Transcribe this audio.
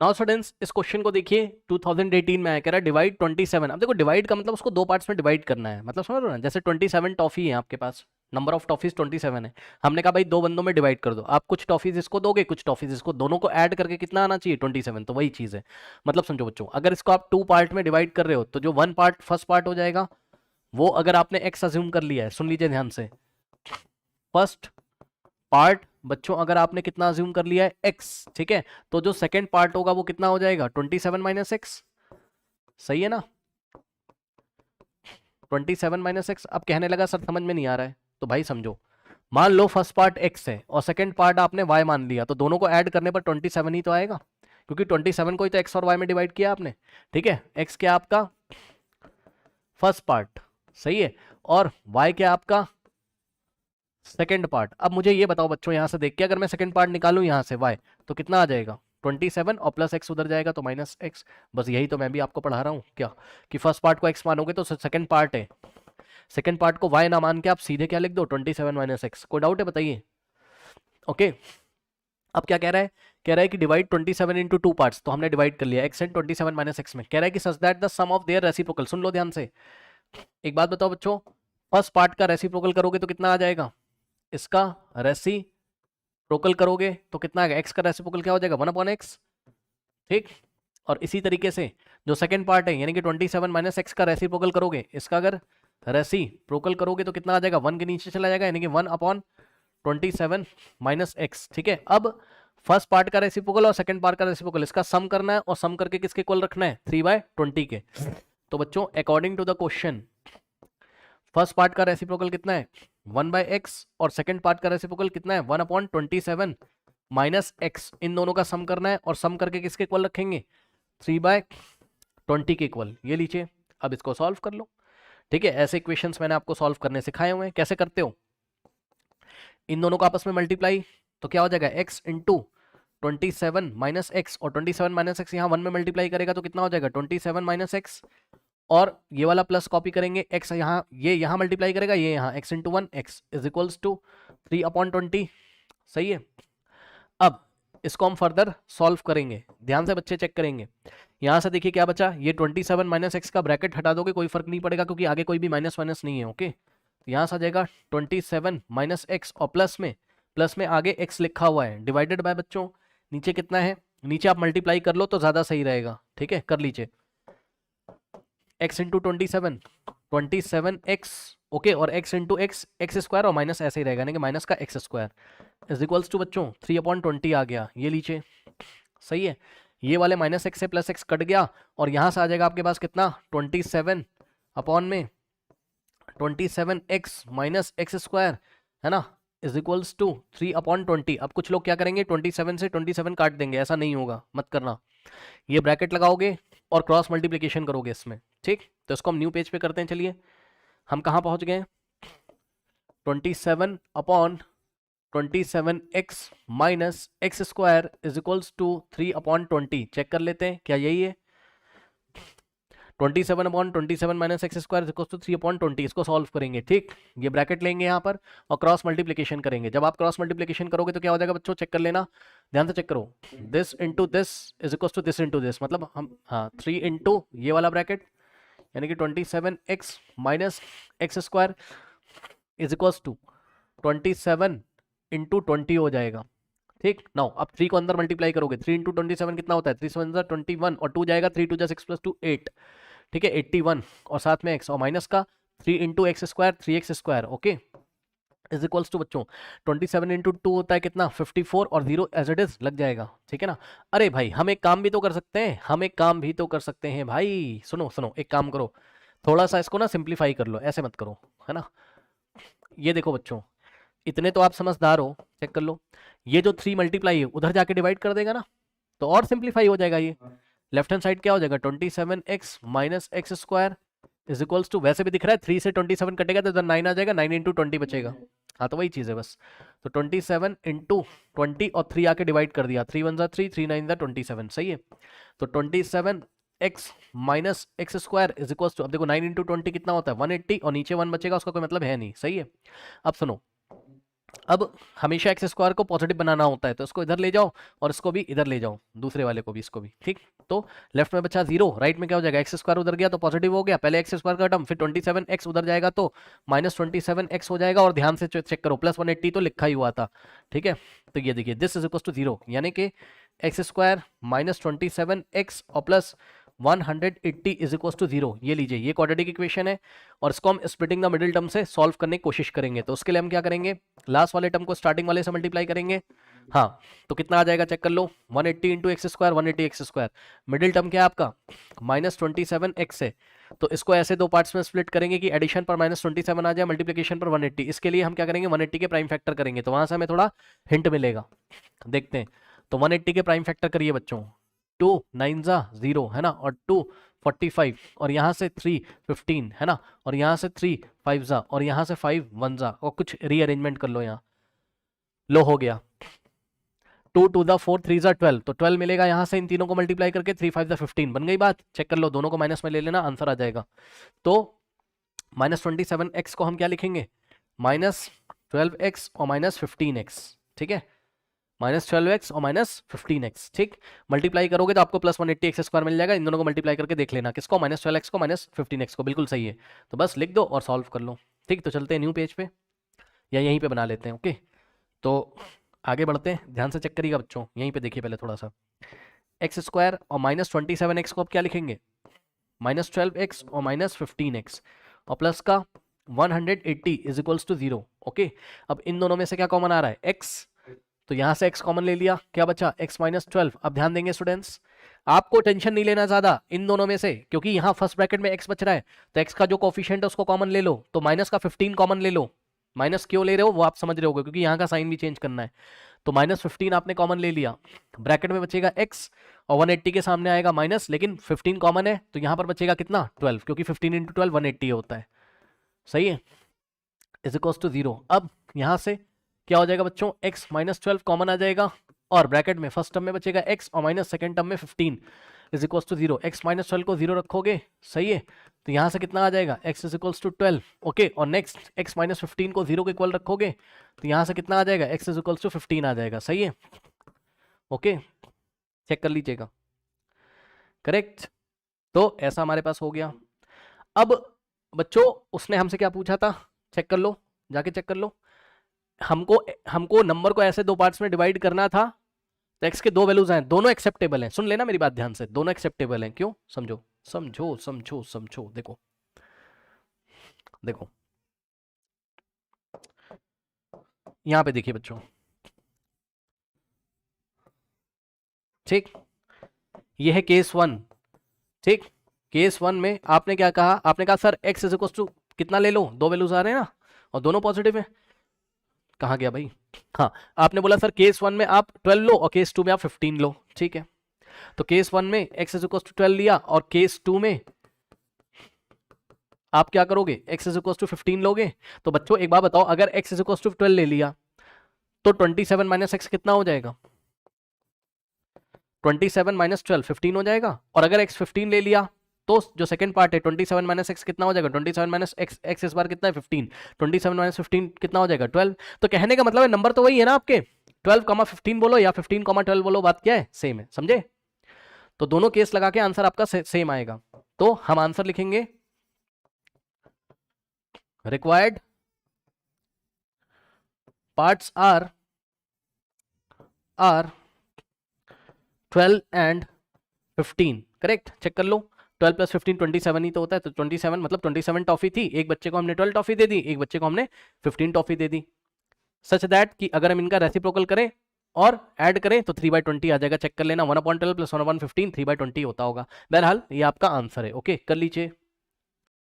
Now students इस question को देखिए 2018 में आया, कह रहा है डिवाइड 27। अब देखो डिवाइड का मतलब उसको दो पार्ट्स में डिवाइड करना है, मतलब समझ रहे हो ना, जैसे 27 टॉफी है आपके पास, नंबर ऑफ टॉफीज 27 है। हमने कहा भाई दो बंदों में डिवाइड कर दो, आप कुछ टॉफीज इसको दोगे कुछ टॉफीज इसको, दोनों को ऐड करके कितना आना चाहिए 27। तो वही चीज है, मतलब समझो बच्चों, अगर इसको आप टू पार्ट में डिवाइड कर रहे हो तो जो वन पार्ट फर्स्ट पार्ट हो जाएगा वो, अगर आपने एक्स अज्यूम कर लिया है, सुन लीजिए ध्यान से, फर्स्ट पार्ट बच्चों अगर आपने कितना अज्यूम कर लिया है एक्स, ठीक है, तो जो सेकंड पार्ट होगा वो कितना हो जाएगा 27 माइनस एक्स। सही है ना, 27 माइनस एक्स। अब कहने लगा सर समझ में नहीं आ रहा है, तो भाई समझो, मान लो फर्स्ट पार्ट एक्स है और सेकंड पार्ट आपने वाई मान लिया, तो दोनों को ऐड करने पर 27 ही तो आएगा, क्योंकि 27 को ही तो एक्स और वाई में डिवाइड किया आपने। ठीक है, एक्स क्या आपका फर्स्ट पार्ट, सही है, और वाई क्या आपका सेकेंड पार्ट। अब मुझे ये बताओ बच्चों, यहां से देख के अगर मैं सेकेंड पार्ट निकालूं यहां से y, तो कितना आ जाएगा 27 और प्लस एक्स उधर जाएगा तो माइनस एक्स। बस यही तो मैं भी आपको पढ़ा रहा हूँ क्या, कि फर्स्ट पार्ट को x मानोगे तो सेकंड पार्ट है, सेकंड पार्ट को y ना मान के आप सीधे क्या लिख दो 27 माइनस एक्स। कोई डाउट है बताइए? ओके, अब क्या कह रहा है, कह रहा है कि डिवाइड 27 इंटू टू पार्ट्स, तो हमने डिवाइड कर लिया x एंड 27 माइनस एक्स में। कह रहा है कि such that the sum of their reciprocal. सुन लो ध्यान से, एक बात बताओ बच्चों, फर्स्ट पार्ट का रेसिप्रोकल करोगे तो कितना आ जाएगा, इसका रेसिप्रोकल करोगे तो कितना आएगा, एक्स का रेसिप्रोकल क्या हो जाएगा 1/x। ठीक, और इसी तरीके से जो सेकंड पार्ट है यानी कि 27 माइनस एक्स का रेसिप्रोकल करोगे, इसका अगर रेसिप्रोकल करोगे तो कितना आ जाएगा 1 के नीचे चला जाएगा, यानी कि 1/27 माइनस एक्स। ठीक है, अब फर्स्ट पार्ट का रेसिप्रोकल और सेकंड पार्ट का रेसिप्रोकल, इसका सम करना है और सम करके किसके इक्वल रखना है 3/20 के। तो बच्चों according to the question first part का रेसिप्रोकल कितना है 1/x और सेकंड पार्ट का रेसिप्रोकल कितना है 1/27 माइनस एक्स। इन दोनों का सम करना है और सम करके किसके इक्वल रखेंगे 3/20 के इक्वल। ये लीजिए, अब इसको सॉल्व कर लो। ठीक है, ऐसे इक्वेशंस मैंने आपको सॉल्व करने सिखाए हुए हैं, कैसे करते हो, इन दोनों को आपस में मल्टीप्लाई, तो क्या हो जाएगा x इंटू 27 माइनस एक्स, और 27 माइनस एक्स यहाँ 1 में मल्टीप्लाई करेगा तो कितना हो जाएगा 27 माइनस एक्स, और ये वाला प्लस कॉपी करेंगे, x यहाँ, ये यहाँ मल्टीप्लाई करेगा, ये यहाँ x into 1 x is equals to 3/20। सही है, अब इसको हम फर्दर सॉल्व करेंगे, ध्यान से बच्चे चेक करेंगे। यहाँ से देखिए क्या बचा, ये 27 माइनस एक्स का ब्रैकेट हटा दोगे कोई फर्क नहीं पड़ेगा, क्योंकि आगे कोई भी माइनस माइनस नहीं है। ओके, तो यहाँ से आ जाएगा 27 माइनस एक्स और प्लस में आगे x लिखा हुआ है डिवाइडेड बाय बच्चों नीचे कितना है, नीचे आप मल्टीप्लाई कर लो तो ज़्यादा सही रहेगा। ठीक है, कर लीजिए, x इंटू 27 एक्स, ओके, और x इंटू एक्स स्क्वायर और माइनस ऐसे ही रहेगा, यानी कि माइनस का x square is equals to बच्चों 3/20 आ गया। ये लीजिए, सही है, ये वाले माइनस एक्स से प्लस एक्स कट गया और यहाँ से आ जाएगा आपके पास कितना 27 अपॉन में 27 एक्स माइनस एक्स स्क्वायर, है ना, इज इक्वल्स टू 3/20। अब कुछ लोग क्या करेंगे 27 से 27 काट देंगे, ऐसा नहीं होगा, मत करना, ये ब्रैकेट लगाओगे और क्रॉस मल्टीप्लिकेशन करोगे इसमें। ठीक, तो इसको हम न्यू पेज पे करते हैं। चलिए, हम कहाँ पहुंच गए 27/27 x minus x square is equals to 3/20। Check कर लेते हैं क्या यही है, 27/27 minus x square equals to 3/20। इसको सॉल्व करेंगे। ठीक, ये ब्रैकेट लेंगे यहाँ पर और क्रॉस मल्टीप्लिकेशन करेंगे। जब आप क्रॉस मल्टीप्लिकेशन करोगे तो क्या हो जाएगा बच्चों, चेक कर लेना, ध्यान से चेक करो, this into this is equals to this into this, मतलब हम, हाँ, 3 इंटू ये वाला ब्रैकेट, यानी कि 27 x minus x square is equals to 27 into 20 हो जाएगा। ठीक, नाउ अब 3 को अंदर मल्टीप्लाई करोगे, 3 इंटू 27 कितना होता है 3 7 21, और 2 जाएगा, 3 2 जा 6 + 2 8। ठीक है, 81 और साथ में x और माइनस का 3 into x square 3x square, okay, is equals to बच्चों 27 इंटू 2 होता है कितना 54 और 0 एज इट इज लग जाएगा। ठीक है ना, अरे भाई हम एक काम भी तो कर सकते हैं, हम एक काम भी तो कर सकते हैं भाई, सुनो सुनो, एक काम करो, थोड़ा सा इसको ना सिंप्लीफाई कर लो, ऐसे मत करो, है ना। ये देखो बच्चों, इतने तो आप समझदार हो, चेक कर लो, ये जो 3 मल्टीप्लाई है उधर जाके डिवाइड कर देगा ना, तो और सिंप्लीफाई हो जाएगा। ये लेफ्ट हैंड साइड क्या हो जाएगा 27 x minus x square is equals to, वैसे भी दिख रहा है 3 से 27 कटेगा तो इधर 9 आ जाएगा, 9 इंटू 20 बचेगा, हाँ तो वही चीज़ है बस। तो 27 इंटू 20 और 3 आके डिवाइड कर दिया, 3 1 3 3 9 27, सही है। तो 27 x minus x square is equals to, अब देखो 9 इंटू 20 कितना होता है 180, और नीचे 1 बचेगा, उसका कोई मतलब है नहीं, सही है। अब सुनो, अब हमेशा एक्स स्क्वायर को पॉजिटिव बनाना होता है, तो इसको इधर ले जाओ और इसको भी इधर ले जाओ, दूसरे वाले को भी, इसको भी, ठीक। तो लेफ्ट में बचा 0, राइट में क्या हो जाएगा, एक्स स्क्वायर उधर गया तो पॉजिटिव हो गया, पहले एक्स स्क्वायर का टर्म, फिर 27x उधर जाएगा तो -27x हो जाएगा, और ध्यान से चेक करो +180 तो लिखा ही हुआ था, ठीक है। तो ये देखिए दिस इज इक्वल टू 0, यानी कि एक्स स्क्वायर -27x और प्लस 180 इज इक्वल टू 0। ये लीजिए, ये क्वाड्रेटिक इक्वेशन है, और इसको हम स्प्लिटिंग द मिडिल टर्म से सॉल्व करने की कोशिश करेंगे। तो उसके लिए हम क्या करेंगे, लास्ट वाले टर्म को स्टार्टिंग वाले से मल्टीप्लाई करेंगे। हाँ, तो कितना आ जाएगा चेक कर लो, 180 into x square, 180 x square, middle term क्या है आपका -27x है, तो इसको ऐसे दो पार्ट्स में स्प्लिट करेंगे कि एडिशन पर -27 आ जाए, मल्टीप्लिकेशन पर 180। इसके लिए हम क्या करेंगे, 180 के प्राइम फैक्टर करेंगे, तो वहां से हमें थोड़ा हिंट मिलेगा, देखते हैं। तो 180 के प्राइम फैक्टर करिए बच्चों, 2 9 0 है ना, और 2 45, और यहाँ से 3 15 है ना, और यहाँ से 3 5 और यहाँ से 5 1 और कुछ रीअरेंजमेंट कर लो, यहाँ लो हो गया, 2 2 4 3 12, तो 12 मिलेगा यहाँ से, इन तीनों को मल्टीप्लाई करके 3 5 15, बन गई बात। चेक कर लो, दोनों को माइनस में ले लेना, आंसर आ जाएगा। तो -27x को हम क्या लिखेंगे, -12x और -15x, ठीक है, -12x और -15x, ठीक। मल्टीप्लाई करोगे तो आपको +180 एक्स स्क्वायर मिल जाएगा, इन दोनों को मल्टीप्लाई करके देख लेना, किसको, -12x को -15x को, बिल्कुल सही है। तो बस लिख दो और सॉल्व कर लो, ठीक। तो चलते हैं न्यू पेज पे, या यहीं पे बना लेते हैं, ओके। तो आगे बढ़ते हैं, ध्यान से चेक करिएगा बच्चों, यहीं पे देखिए पहले थोड़ा सा, एक्स स्क्वायर और -27x को अब क्या लिखेंगे, -12x और -15x, और प्लस का 180 इज इक्वल्स टू 0, ओके। अब इन दोनों में से क्या कॉमन आ रहा है, x, तो यहां से x कॉमन ले लिया, क्या बचा, x -12। अब ध्यान देंगे स्टूडेंट्स, आपको टेंशन नहीं लेना ज्यादा इन दोनों में से, क्योंकि यहाँ फर्स्ट ब्रैकेट में x बच रहा है, तो x का जो कोफिशिएंट है उसको कॉमन ले लो, तो माइनस का 15 कॉमन ले लो। माइनस क्यों ले रहे हो वो आप समझ रहे होगे, क्योंकि यहाँ का साइन भी चेंज करना है। तो -15 आपने कॉमन ले लिया, ब्रैकेट में बचेगा x, और 180 के सामने आएगा माइनस, लेकिन 15 कॉमन है, तो यहाँ पर बचेगा कितना, 12, क्योंकि 15 इंटू 12 180 होता है, सही है, इज इक्वल टू 0। अब यहाँ से क्या हो जाएगा बच्चों, x -12 कॉमन आ जाएगा, और ब्रैकेट में फर्स्ट टर्म में बचेगा x, और माइनस सेकंड टर्म में 15 इज इक्वल टू 0। x -12 को 0 रखोगे, सही है, तो यहाँ से कितना आ जाएगा, x is equal to 12, okay. और नेक्स्ट x -15 को 0 के इक्वल रखोगे, तो यहाँ से कितना आ जाएगा, x इज इक्वल टू 15 आ जाएगा, सही है, ओके। चेक कर लीजिएगा, करेक्ट। तो ऐसा हमारे पास हो गया। अब बच्चों उसने हमसे क्या पूछा था, चेक कर लो, जाके चेक कर लो, हमको नंबर को ऐसे दो पार्ट्स में डिवाइड करना था, तो x के दो वैल्यूज हैं, दोनों एक्सेप्टेबल हैं, सुन लेना मेरी बात ध्यान से, दोनों एक्सेप्टेबल हैं, क्यों, समझो समझो समझो समझो, देखो देखो, यहां पे देखिए बच्चों, ठीक, ये है केस 1, ठीक। केस 1 में आपने क्या कहा, आपने कहा sir x is equal to कितना ले लो, दो वैल्यूज आ रहे हैं ना, और दोनों पॉजिटिव है, कहाँ गया भाई, हाँ, आपने बोला सर केस 1 में आप 12 लो और केस 2 में आप 15 लो, ठीक है। तो केस 1 में x इज इक्वल टू 12 लिया, और केस 2 में आप क्या करोगे, x इज इक्वल टू 15 लोगे। तो बच्चों एक बात बताओ, अगर x इज इक्वल टू 12 ले लिया, तो 27 माइनस x कितना हो जाएगा, 27 माइनस 12 15 हो जाएगा। और अगर x 15 ले लिया, तो जो सेकंड पार्ट है 27 माइनस एक्स कितना हो जाएगा, 27 माइनस एक्स, एक्स इस बार कितना है 15, 27 माइनस 15 कितना हो जाएगा 12। तो कहने का मतलब है नंबर तो वही है ना आपके, 12,15 बोलो या 15,12 बोलो, बात क्या है, सेम है, समझे। तो दोनों केस लगा के आंसर आपका सेम आएगा। तो हम आंसर लिखेंगे, required parts are 12 and 15, correct. Check कर लो, 12 प्लस 15 27 ही तो होता है, तो 27 मतलब 27 टॉफी थी, एक बच्चे को हमने 12 टॉफी दे दी, एक बच्चे को हमने 15 toffee they the, such that कि अगर हम इनका रेसिप्रोकल करें और ऐड करें तो 3/20 आ जाएगा। चेक कर लेना, 1/12 प्लस 1/15 3/20 होता होगा। बहरहाल ये आपका आंसर है, ओके, कर लीजिए।